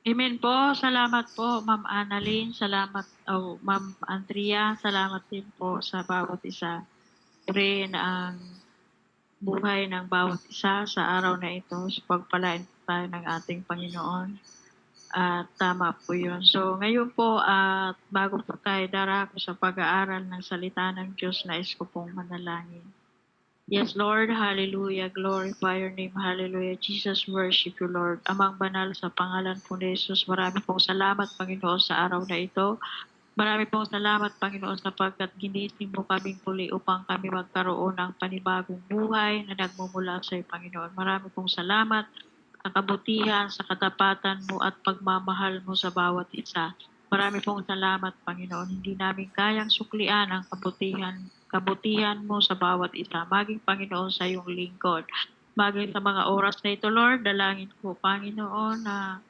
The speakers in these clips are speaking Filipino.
Amen po. Salamat po, Ma'am Annalyn. Salamat, Ma'am Andrea. Salamat din po sa bawat isa. Rin ang buhay ng bawat isa sa araw na ito sa pagpalain tayo ng ating Panginoon. At tama po yun. So ngayon po, at bago po tayo darako sa pag-aaral ng salita ng Diyos, nais ko pong manalangin. Yes, Lord. Hallelujah. Glorify your name. Hallelujah. Jesus, worship you, Lord. Amang banal, sa pangalan po ni Jesus, marami pong salamat, Panginoon, sa araw na ito. Marami pong salamat, Panginoon, sapagkat ginising mo kaming muli upang kami magkaroon ng panibagong buhay na nagmumula sa iyo, Panginoon. Marami pong salamat sa kabutihan, sa katapatan mo at pagmamahal mo sa bawat isa. Marami pong salamat, Panginoon. Hindi namin kayang suklian ang kabutihan mo sa bawat isa. Maging, Panginoon, sa iyong lingkod. Maging sa mga oras na ito, Lord, dalangin ko, Panginoon, na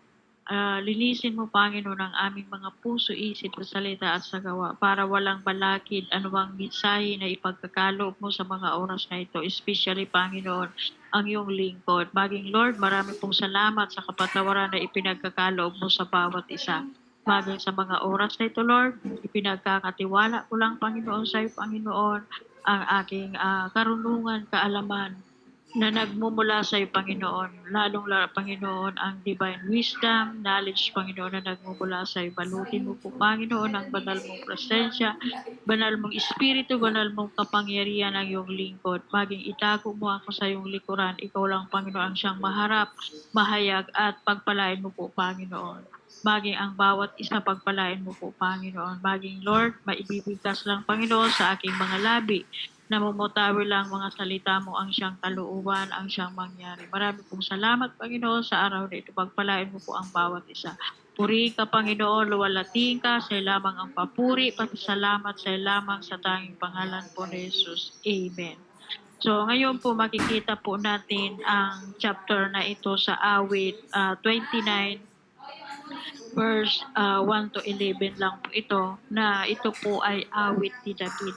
linisin mo, Panginoon, ang aming mga puso, isip, sa salita at sa gawa para walang balakid, anumang mensahe na ipagkakaloob mo sa mga oras na ito, especially, Panginoon, ang iyong lingkod. Maging, Lord, marami pong salamat sa kapatawaran na ipinagkakaloob mo sa bawat isa. Maging sa mga oras na ito, Lord, ipinagkakatiwala ko lang, Panginoon, sa iyo, Panginoon, ang aking karunungan, kaalaman, na nagmumula sa iyo, Panginoon. Lalong-lalo, Panginoon, ang divine wisdom, knowledge, Panginoon, na nagmumula sa iyo. Balutin mo po, Panginoon, ang banal mong presensya, banal mong espiritu, banal mong kapangyarihan ng iyong lingkod. Maging itago mo ako sa iyong likuran. Ikaw lang, Panginoon, ang siyang maharap, mahayag, at pagpalain mo po, Panginoon. Maging ang bawat isa, pagpalain mo po, Panginoon. Maging, Lord, maibibigkas lang, Panginoon, sa aking mga labi. Namumutawi lang mga salita mo ang siyang kalooban, ang siyang mangyari. Marami pong salamat, Panginoon, sa araw na ito. Pagpalain mo po ang bawat isa. Puri ka, Panginoon, luwalating ka, sa lamang ang papuri, pasalamat sa lamang sa tanging pangalan po ni Jesus. Amen. So ngayon po makikita po natin ang chapter na ito sa awit 29 verse 1 to 11 lang po ito, na ito po ay awit ni David.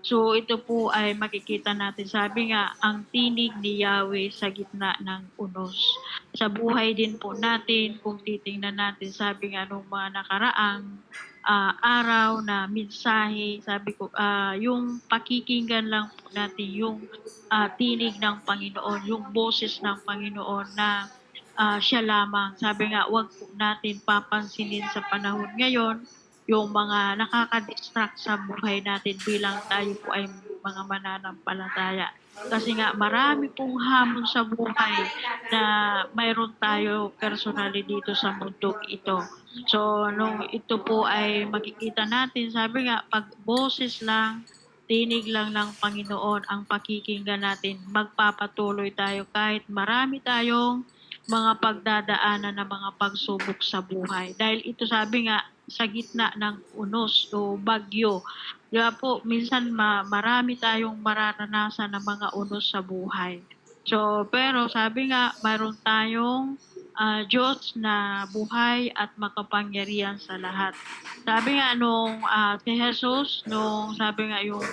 So ito po ay makikita natin, sabi nga, ang tinig ni Yahweh sa gitna ng unos. Sa buhay din po natin, kung titingnan natin, sabi nga nung mga nakaraang araw na mensahe, sabi ko, yung pakikinggan lang po natin yung tinig ng Panginoon, yung boses ng Panginoon na siya lamang. Sabi nga, wag po natin papansinin sa panahon ngayon yung mga nakaka-distract sa buhay natin bilang tayo po ay mga mananampalataya. Kasi nga marami pong hamon sa buhay na mayroon tayo personally dito sa mundong ito. So, nung ito po ay makikita natin, sabi nga, pag boses lang, tinig lang ng Panginoon ang pakikinggan natin, magpapatuloy tayo kahit marami tayong mga pagdadaanan ng mga pagsubok sa buhay. Dahil ito, sabi nga, sa gitna ng unos o bagyo. Kaya po, minsan marami tayong mararanasan ng mga unos sa buhay. So, pero sabi nga, mayroon tayong Diyos na buhay at makapangyarihan sa lahat. Sabi nga nung si Jesus, nung sabi nga yung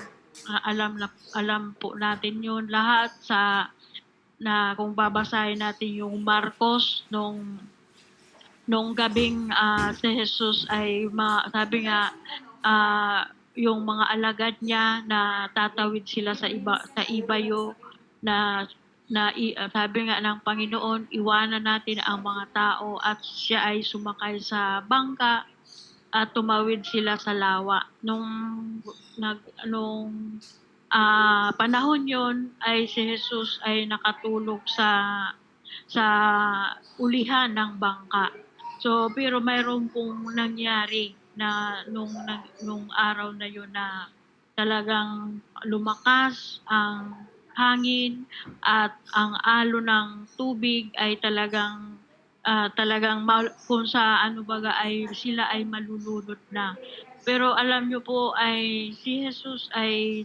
alam po natin yun lahat sa na kung babasahin natin yung Marcos nung gabing si Jesus ay sabi nga yung mga alagad niya na tatawid sila sa ibayo sabi nga ng Panginoon, iwanan natin ang mga tao at siya ay sumakay sa bangka at tumawid sila sa lawa. Nung panahon yon ay si Jesus ay nakatulog sa ulihan ng bangka. So pero mayroon pong nangyari na nung araw na yon na talagang lumakas ang hangin at ang alon ng tubig ay talagang kung sa ano baga ay sila ay malulunod na. Pero alam niyo po ay si Jesus ay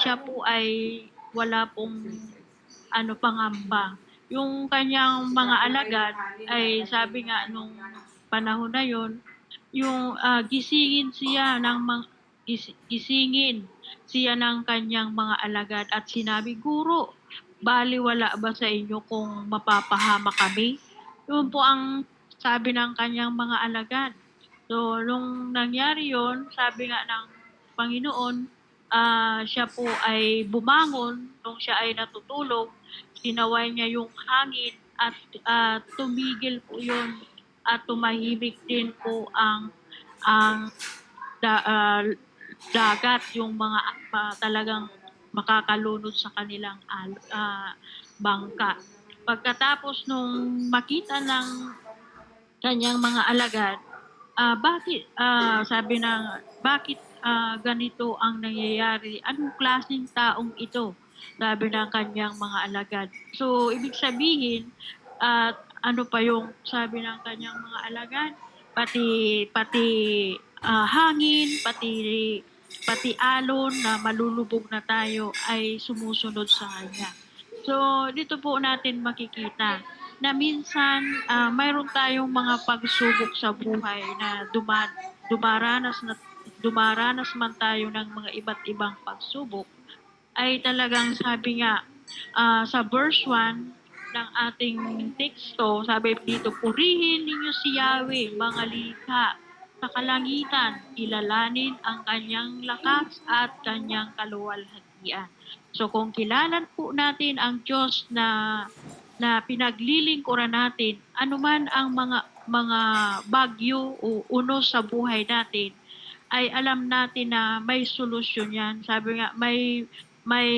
siya po ay wala pong pangamba. Yung kanyang mga alagad ay sabi nga nung panahon na yon, yung gisingin siya ng kanyang mga alagad at sinabi, "Guro, baliwala ba sa inyo kung mapapahama kami?" Yun po ang sabi ng kanyang mga alagad. So, nung nangyari yon, sabi nga ng Panginoon, siya po ay bumangon nung siya ay natutulog, sinaway niya yung hangin at tumigil po yun at tumahimik din po ang dagat, yung mga talagang makakalunod sa kanilang bangka. Pagkatapos nung makita ng kanyang mga alagad, bakit ganito ang nangyayari? Anong klaseng taong ito? Sabi ng kanyang mga alagad. So, ibig sabihin, ano pa yung sabi ng kanyang mga alagad? Pati hangin, pati alon na malulubog na tayo ay sumusunod sa kanya. So, dito po natin makikita na minsan mayroon tayong mga pagsubok sa buhay na dumaranas man tayo ng mga iba't ibang pagsubok, ay talagang sabi nga sa verse 1 ng ating teksto, sabi dito, purihin ninyo si Yahweh, mga likha sa kalangitan, kilalanin ang kanyang lakas at kanyang kaluwalhatian. So kung kilala po natin ang Diyos na pinaglilingkuran natin, anuman ang mga bagyo o unos sa buhay natin, ay alam natin na may solusyon yan. Sabi nga, may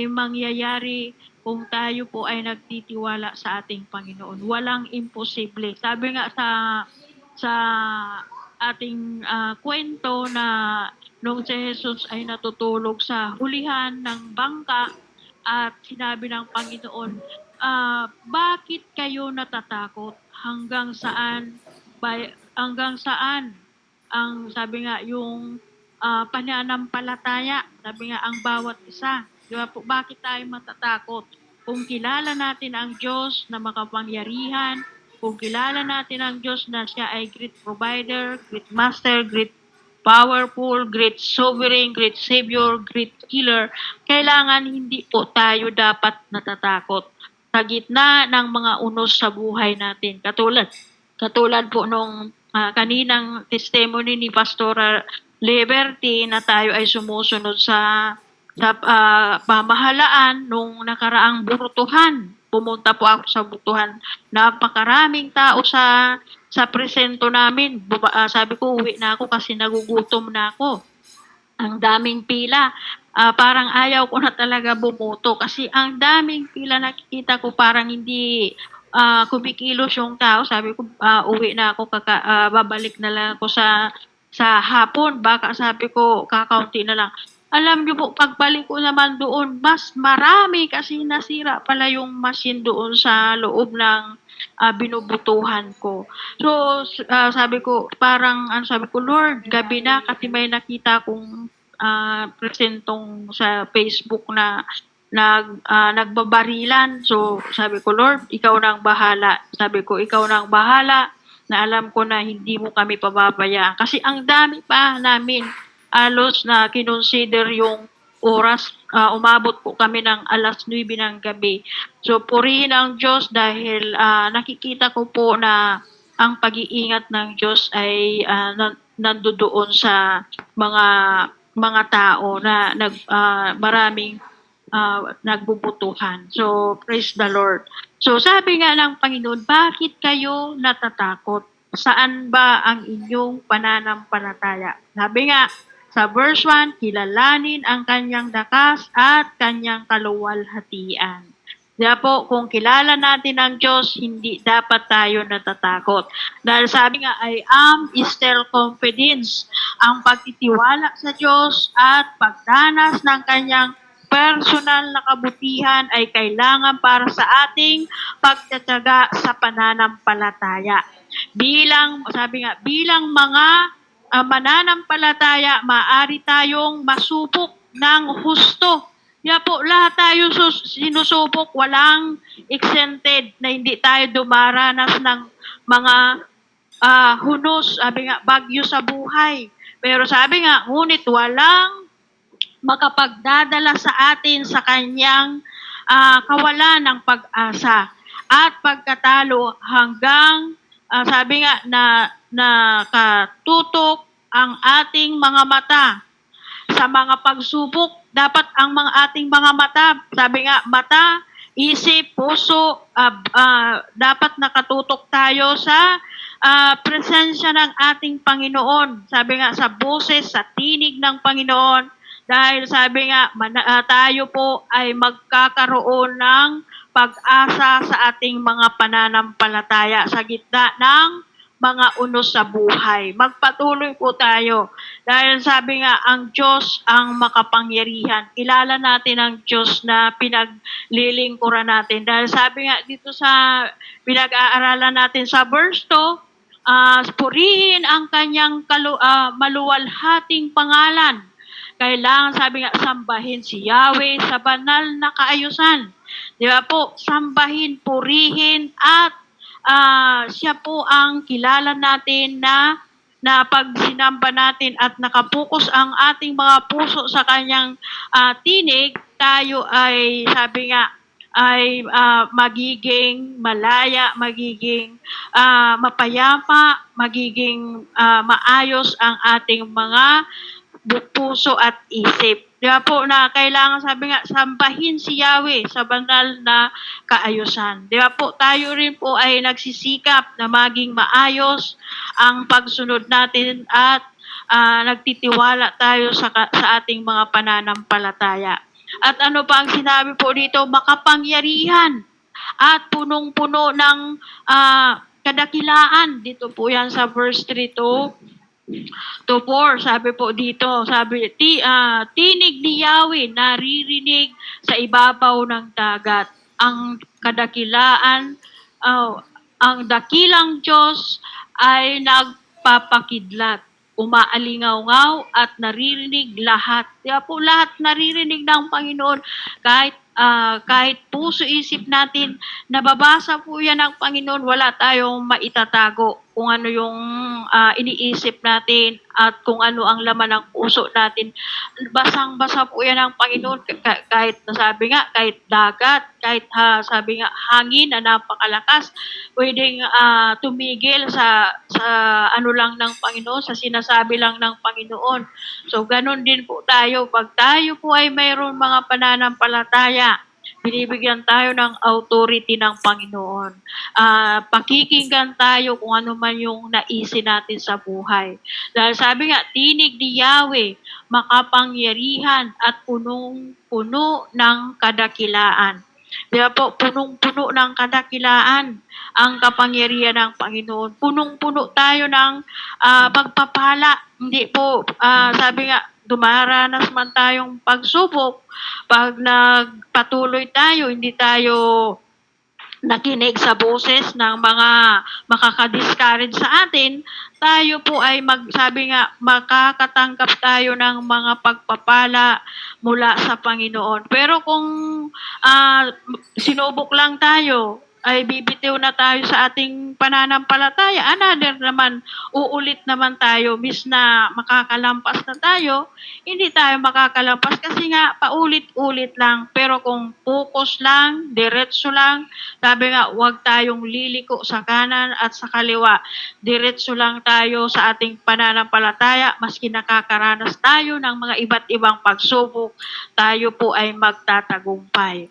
mangyayari kung tayo po ay nagtitiwala sa ating Panginoon. Walang imposible. Sabi nga sa ating kwento na nung si Jesus ay natutulog sa hulihan ng bangka at sinabi ng Panginoon, bakit kayo natatakot? Hanggang saan ang sabi nga yung pananampalataya, sabi nga ang bawat isa. Di ba po, bakit tayo matatakot? Kung kilala natin ang Diyos na makapangyarihan, kung kilala natin ang Diyos na siya ay great provider, great master, great powerful, great sovereign, great savior, great healer, kailangan hindi po tayo dapat natatakot sa gitna ng mga unos sa buhay natin. Katulad po nung kaninang testimony ni Pastora Liberty na tayo ay sumusunod sa pamahalaan nung nakaraang burutuhan. Pumunta po ako sa butuhan. Napakaraming tao sa presento namin. Sabi ko, uwi na ako kasi nagugutom na ako. Ang daming pila. Parang ayaw ko na talaga bumuto kasi ang daming pila nakikita ko, parang hindi kumikilos yung tao. Sabi ko, uwi na ako, babalik na lang ako sa hapon. Baka sabi ko, kakaunti na lang. Alam niyo po, pagbalik ko naman doon, mas marami kasi nasira pala yung machine doon sa loob ng binubutuhan ko. So, sabi ko, sabi ko, Lord, gabi na kasi may nakita kong presentong sa Facebook na nagbabarilan. So, sabi ko, Lord, ikaw nang bahala. Sabi ko, ikaw nang bahala na alam ko na hindi mo kami pababayaan. Kasi ang dami pa namin alos na kinonsider yung oras. Umabot po kami ng 9:00 ng gabi. So, purihin ang Diyos dahil nakikita ko po na ang pag-iingat ng Diyos ay nandoon sa mga tao na maraming nagbubutuhan. So, praise the Lord. So, sabi nga ng Panginoon, bakit kayo natatakot? Saan ba ang inyong pananampalataya? Sabi nga, sa verse 1, kilalanin ang kanyang lakas at kanyang kaluwalhatian. Kaya po, kung kilala natin ang Diyos, hindi dapat tayo natatakot. Dahil sabi nga, I am is still confidence. Ang pagtitiwala sa Diyos at pagdanas ng kanyang personal na kabutihan ay kailangan para sa ating pagtatyaga sa pananampalataya. Bilang mga mananampalataya, maaari tayong masupok ng husto. Kaya po, lahat tayo sinusubok, walang exempted na hindi tayo dumaranas ng mga hunos, sabi nga, bagyo sa buhay. Pero sabi nga, ngunit walang makapagdadala sa atin sa kanyang kawalan ng pag-asa at pagkatalo hanggang sabi nga na nakatutok ang ating mga mata sa mga pagsubok. Dapat ang ating mga mata, sabi nga, mata, isip, puso, dapat nakatutok tayo sa presensya ng ating Panginoon. Sabi nga, sa boses, sa tinig ng Panginoon. Dahil sabi nga, tayo po ay magkakaroon ng pag-asa sa ating mga pananampalataya sa gitna ng mga unos sa buhay. Magpatuloy po tayo. Dahil sabi nga, ang Diyos ang makapangyarihan. Kilala natin ang Diyos na pinaglilingkuran natin. Dahil sabi nga dito sa pinag-aaralan natin sa verse 2, purihin ang kanyang maluwalhating pangalan. Kailangan, sabi nga, sambahin si Yahweh sa banal na kaayusan. Di ba po? Sambahin, purihin, at siya po ang kilala natin na pag sinamba natin at nakapokus ang ating mga puso sa kanyang tinig, tayo ay, sabi nga, ay magiging malaya, magiging mapayapa, magiging maayos ang ating mga puso at isip. Diba po na kailangan, sabi nga, sambahin si Yahweh sa banal na kaayusan. Diba po, tayo rin po ay nagsisikap na maging maayos ang pagsunod natin at nagtitiwala tayo sa ating mga pananampalataya. At ano pa ang sinabi po dito? Makapangyarihan at punong-puno ng kadakilaan. Dito po yan sa verse 3 to 4, sabi po dito, sabi, tinig ni Yahweh naririnig sa ibabaw ng dagat. Ang kadakilaan, ang dakilang Diyos ay nagpapakidlat, umaalingaw-ngaw at naririnig lahat. Kaya po lahat naririnig ng Panginoon, kahit puso isip natin, nababasa po yan ng Panginoon, wala tayong maitatago kung ano yung iniisip natin at kung ano ang laman ng puso natin. Basang-basa po yan ng Panginoon, kahit nasabi nga, kahit dagat, kahit sabi nga hangin na napakalakas, pwedeng tumigil sa ano lang ng Panginoon, sa sinasabi lang ng Panginoon. So ganun din po tayo, pag tayo po ay mayroon mga pananampalataya, binibigyan tayo ng authority ng Panginoon. Pakikinggan tayo kung ano man yung naisin natin sa buhay. Dahil sabi nga, tinig ni Yahweh, makapangyarihan at punong-puno ng kadakilaan. Diba po, punong-puno ng kadakilaan ang kapangyarihan ng Panginoon. Punong-puno tayo ng pagpapala. Hindi po, sabi nga, dumaranas man tayong pagsubok, pag nagpatuloy tayo, hindi tayo nakinig sa boses ng mga makaka-discourage sa atin, tayo po ay sabi nga, makakatanggap tayo ng mga pagpapala mula sa Panginoon. Pero kung sinubok lang tayo, ay bibitiw na tayo sa ating pananampalataya, another naman, uulit naman tayo, bis na makakalampas na tayo, hindi tayo makakalampas kasi nga paulit-ulit lang. Pero kung focus lang, diretso lang, sabi nga, huwag tayong liliko sa kanan at sa kaliwa. Diretso lang tayo sa ating pananampalataya, maski nakakaranas tayo ng mga iba't ibang pagsubok, tayo po ay magtatagumpay.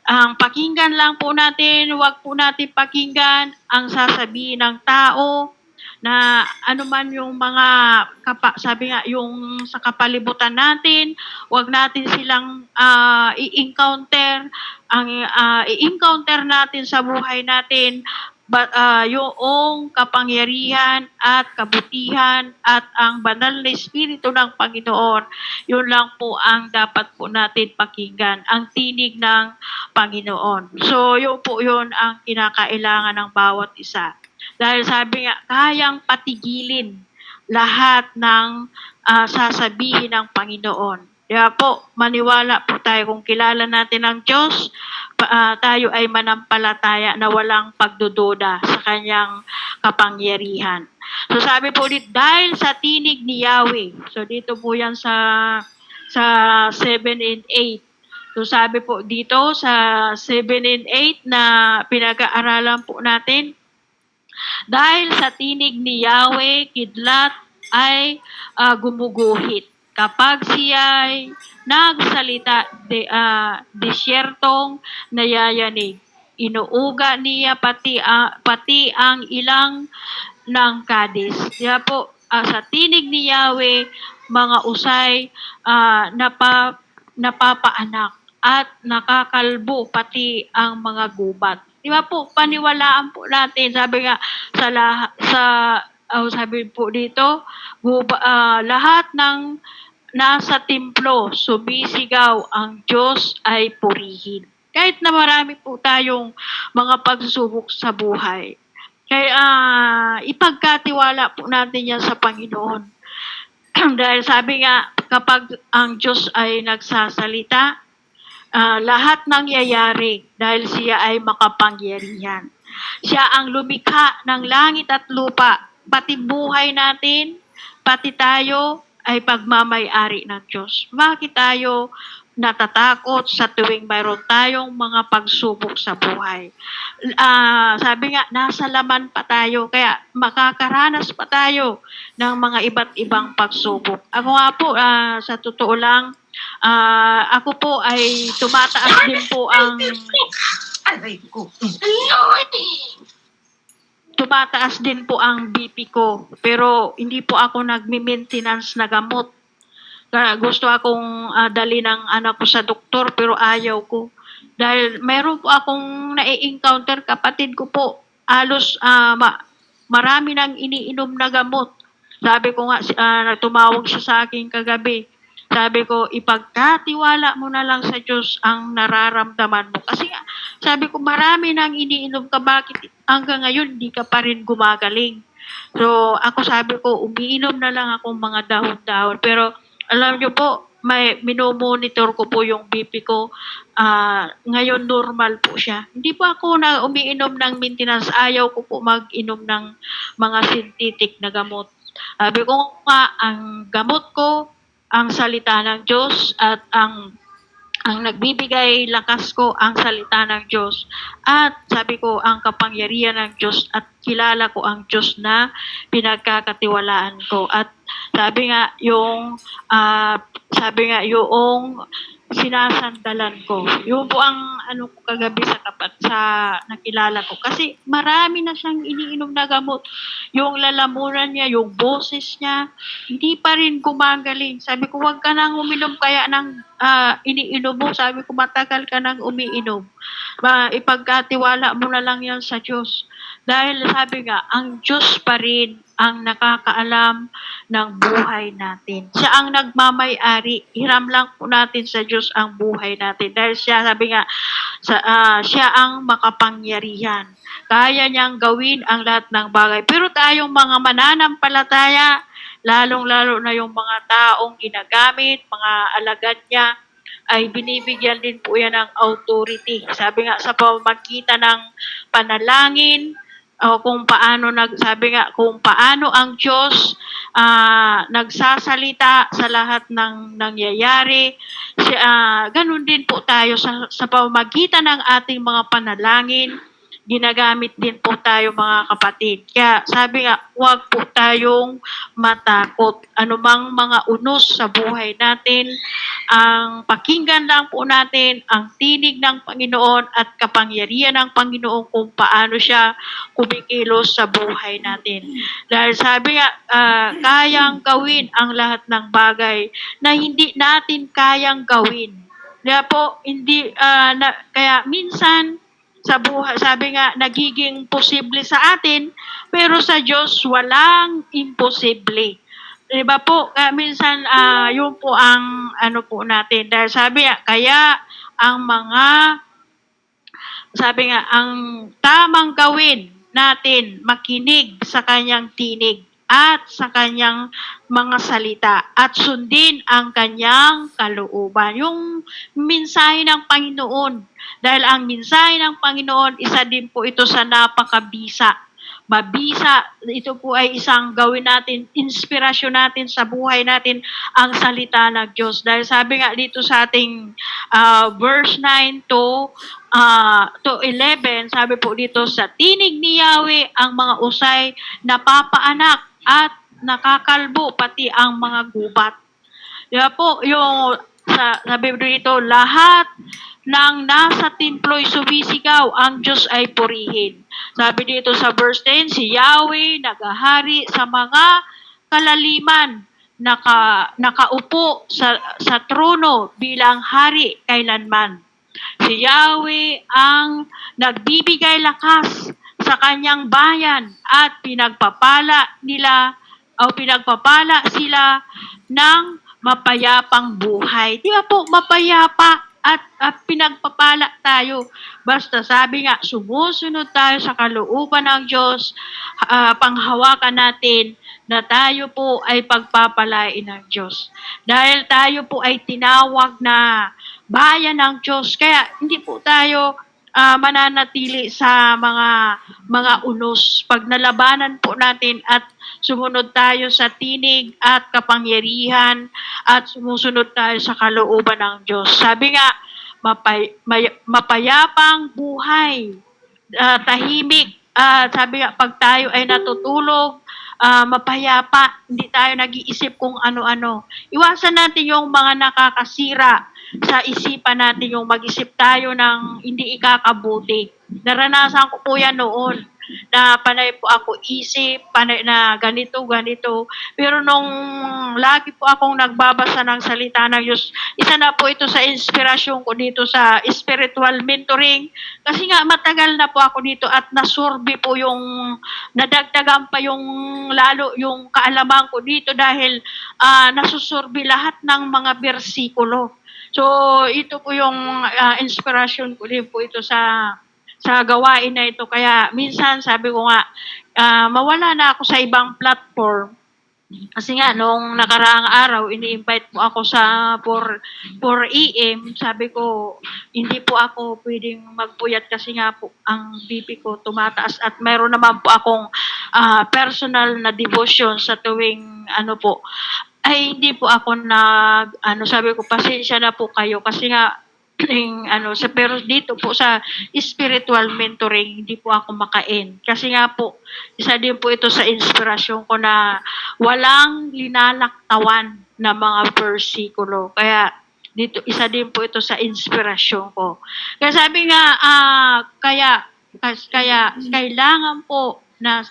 Ang pakinggan lang po natin, huwag po natin pakinggan ang sasabihin ng tao na ano man yung mga, sabi nga, yung sa kapalibutan natin, huwag natin silang i-encounter. Ang i-encounter natin sa buhay natin, yung kapangyarihan at kabutihan at ang banal na Espiritu ng Panginoon, yun lang po ang dapat po natin pakinggan, ang tinig ng Panginoon. So, yun po yun ang kinakailangan ng bawat isa. Dahil sabi nga, kayang patigilin lahat ng sasabihin ng Panginoon. Kaya po, maniwala po tayo kung kilala natin ang Diyos, tayo ay manampalataya na walang pagdududa sa kanyang kapangyarihan. So sabi po dito, dahil sa tinig ni Yahweh, so dito po yan sa 7 and 8. So sabi po dito sa 7 and 8 na pinag-aaralan po natin, Dahil sa tinig ni Yahweh, kidlat ay gumuguhit. Kapag siya ay nagsalita, disyertong nayayanig. Inuuga niya pati ang ilang ng Kadis. Kaya po, sa tinig ni Yahweh, mga usay napapaanak at nakakalbo pati ang mga gubat. Di ba po, paniwalaan po natin. Sabi nga, sabi po dito, lahat ng nasa templo, sumisigaw, ang Diyos ay purihin. Kahit na marami po tayong mga pagsubok sa buhay. Kaya ipagkatiwala po natin yan sa Panginoon. Dahil sabi nga, kapag ang Diyos ay nagsasalita, lahat nangyayari dahil siya ay makapangyarihan. Siya ang lumikha ng langit at lupa, pati buhay natin, pati tayo ay pagmamay-ari ng Diyos. Bakit tayo natatakot sa tuwing mayroon tayong mga pagsubok sa buhay? Sabi nga, nasa laman pa tayo, kaya makakaranas pa tayo ng mga iba't ibang pagsubok. Ako nga po, sa totoo lang, ako po ay tumataas din po ang tumataas din po ang BP ko, pero hindi po ako nagme-maintenance na gamot. Gusto akong dali ng anak ko sa doktor, pero ayaw ko. Dahil meron po akong nai-encounter, kapatid ko po, halos marami nang iniinom na gamot. Sabi ko nga, tumawag siya sa akin kagabi. Sabi ko, ipagkatiwala mo na lang sa Diyos ang nararamdaman mo. Kasi sabi ko, marami nang iniinom ka, bakit hanggang ngayon hindi ka pa rin gumagaling? So, ako sabi ko, umiinom na lang akong mga dahon-dahon. Pero, alam niyo po, may minomonitor ko po yung BP ko. Ngayon, normal po siya. Hindi po ako na umiinom ng maintenance. Ayaw ko po mag-inom ng mga synthetic na gamot. Sabi ko nga, ang gamot ko, ang salita ng Diyos, at ang nagbibigay lakas ko ang salita ng Diyos. At sabi ko, ang kapangyarihan ng Diyos, at kilala ko ang Diyos na pinagkakatiwalaan ko. At sabi nga, yung sinasandalan ko. Yun po ang ko kagabi sa nakilala ko. Kasi marami na siyang iniinom na gamot. Yung lalamunan niya, yung boses niya, hindi pa rin gumagaling. Sabi ko, wag ka nang uminom kaya ng iniinom mo. Sabi ko, matagal ka nang umiinom. Ipagkatiwala mo na lang yan sa Diyos. Dahil sabi nga, ang Diyos pa rin ang nakakaalam ng buhay natin. Siya ang nagmamay-ari. Hiram lang po natin sa Diyos ang buhay natin. Dahil siya, sabi nga, siya ang makapangyarihan. Kaya niyang gawin ang lahat ng bagay. Pero tayong mga mananampalataya, lalong-lalo na yung mga taong ginagamit, mga alagad niya, ay binibigyan din po yan ng authority. Sabi nga, sa pamamagitan ng panalangin, kung paano kung paano ang Diyos nagsasalita sa lahat ng nangyayari, ganun din po tayo sa pamamagitan ng ating mga panalangin, ginagamit din po tayo mga kapatid. Kaya sabi nga, huwag po tayong matakot. Anumang mga unos sa buhay natin, ang pakinggan lang po natin ang tinig ng Panginoon at kapangyarihan ng Panginoon kung paano siya kumikilos sa buhay natin. Dahil sabi nga, kayang gawin ang lahat ng bagay na hindi natin kayang gawin. Kaya po, kaya minsan, sa buhay, sabi nga, nagiging posible sa atin, pero sa Diyos, walang imposible. Diba po? Minsan, yun po ang po natin. Dahil sabi nga, kaya ang tamang gawin natin, makinig sa kanyang tinig at sa kanyang mga salita at sundin ang kanyang kalooban. Yung mensahe ng Panginoon. Dahil ang mensahe ng Panginoon, isa din po ito sa napakabisa mabisa. Ito po ay isang gawin natin, inspirasyon natin sa buhay natin, ang salita ng Diyos. Dahil sabi nga dito sa ating verse 9 to 11, sabi po dito, sa tinig ni Yahweh ang mga usay napapaanak at nakakalbo, pati ang mga gubat. Diba po, yung sabi dito, lahat ng nasa templo'y sumisigaw, ang Diyos ay purihin. Sabi dito sa verse 10, si Yahweh nagahari sa mga kalaliman, nakaupo sa trono bilang hari kailanman. Si Yahweh ang nagbibigay lakas sa kanyang bayan at pinagpapala sila ng mapayapang buhay. Di ba po, mapayapa at pinagpapala tayo. Basta sabi nga, sumusunod tayo sa kalooban ng Diyos, panghawakan natin na tayo po ay pagpapalain ng Diyos. Dahil tayo po ay tinawag na bayan ng Diyos. Kaya hindi po tayo mananatili sa mga unos. Pag nalabanan po natin at sumunod tayo sa tinig at kapangyarihan at sumusunod tayo sa kalooban ng Diyos. Sabi nga, mapayapang buhay, tahimik. Sabi nga, pag tayo ay natutulog, mapayapa, hindi tayo nag-iisip kung ano-ano. Iwasan natin yung mga nakakasira sa isipan natin, yung mag-isip tayo ng hindi ikakabuti. Naranasan ko po yan noon, na panay po ako isip, panay na ganito. Pero nung lagi po akong nagbabasa ng salita ng Diyos, isa na po ito sa inspirasyon ko dito sa spiritual mentoring. Kasi nga matagal na po ako dito at nasurbi po nadagdagan pa lalo yung kaalaman ko dito dahil nasusurbi lahat ng mga bersikulo. So, ito po yung inspirasyon ko din po ito sa gawain na ito. Kaya minsan sabi ko nga, mawala na ako sa ibang platform. Kasi nga, nung nakaraang araw, ini-invite po ako sa 4 AM. Sabi ko, hindi po ako pwedeng magpuyat kasi nga po ang BP ko tumataas at mayroon naman po akong personal na devotion sa tuwing ay hindi po ako sabi ko, pasensya na po kayo kasi nga pero dito po sa spiritual mentoring, hindi po ako makain. Kasi nga po, isa din po ito sa inspirasyon ko na walang linalaktawan na mga versikulo. Kaya dito, isa din po ito sa inspirasyon ko. Kaya sabi nga, kaya kailangan po na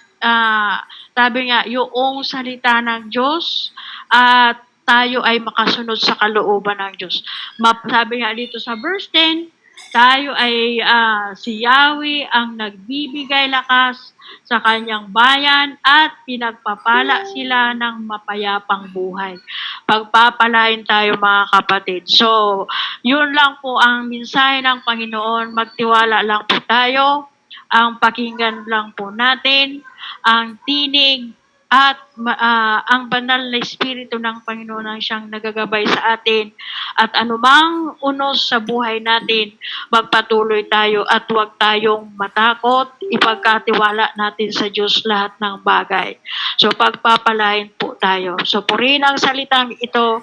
sabi nga, yung salita ng Diyos at tayo ay makasunod sa kalooban ng Diyos. Sabi nga dito sa verse 10, tayo ay si Yahweh ang nagbibigay lakas sa kanyang bayan at pinagpapala sila ng mapayapang buhay. Pagpapalain tayo mga kapatid. So, yun lang po ang mensahe ng Panginoon. Magtiwala lang po tayo. Ang pakinggan lang po natin ang tinig at ang banal na Espiritu ng Panginoon ang siyang nagagabay sa atin. At anumang unos sa buhay natin, magpatuloy tayo at huwag tayong matakot. Ipagkatiwala natin sa Diyos lahat ng bagay. So pagpapalain po tayo. So purihin ang salitang ito,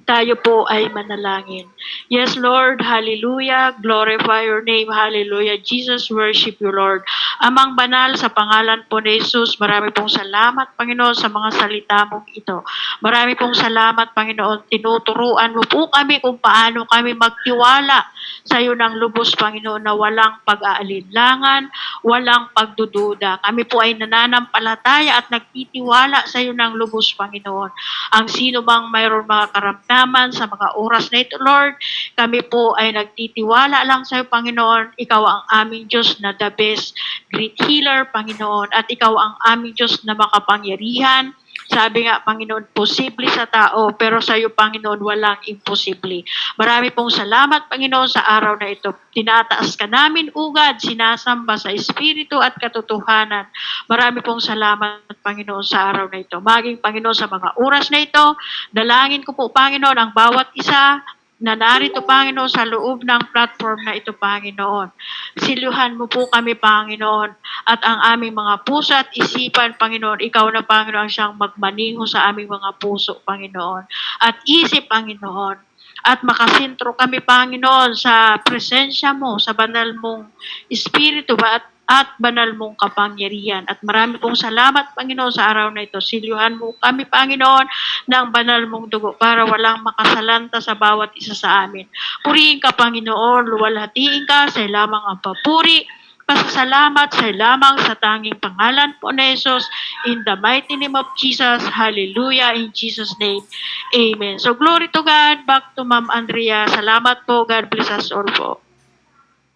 tayo po ay manalangin. Yes, Lord, hallelujah, glorify your name, hallelujah. Jesus, worship you, Lord. Amang banal, sa pangalan po ni Jesus, marami pong salamat, Panginoon, sa mga salita mong ito. Marami pong salamat, Panginoon, tinuturuan mo po kami kung paano kami magtiwala sa iyo ng lubos, Panginoon, na walang pag-aalinlangan, walang pagdududa. Kami po ay nananampalataya at nagtitiwala sa iyo ng lubos, Panginoon. Ang sino bang mayroon mga karamdaman sa mga oras na ito, Lord, kami po ay nagtitiwala lang sa iyo, Panginoon. Ikaw ang aming Diyos na the best, great healer, Panginoon, at ikaw ang aming Diyos na makapangyarihan. Sabi nga, Panginoon, posible sa tao, pero sa iyo, Panginoon, walang imposible. Marami pong salamat, Panginoon, sa araw na ito. Tinataas ka namin ugad, sinasamba sa Espiritu at katotohanan. Marami pong salamat, Panginoon, sa araw na ito. Maging, Panginoon, sa mga oras na ito, dalangin ko po, Panginoon, ang bawat isa na narito, Panginoon, sa loob ng platform na ito, Panginoon. Siluhan mo po kami, Panginoon, at ang aming mga puso at isipan, Panginoon. Ikaw na, Panginoon, ang siyang magmaneho sa aming mga puso, Panginoon, at isip, Panginoon. At makasintro kami, Panginoon, sa presensya mo, sa banal mong Espiritu at banal mong kapangyarihan. At marami pong salamat, Panginoon, sa araw na ito. Silyuhan mo kami, Panginoon, ng banal mong dugo para walang makasalanta sa bawat isa sa amin. Purihin ka, Panginoon, luwalhatiin ka, sa lamang ang papuri, pasasalamat sa lamang sa tanging pangalan po ni Jesus. In the mighty name of Jesus. Hallelujah. In Jesus' name. Amen. So glory to God. Back to Ma'am Andrea. Salamat po. God bless us all po.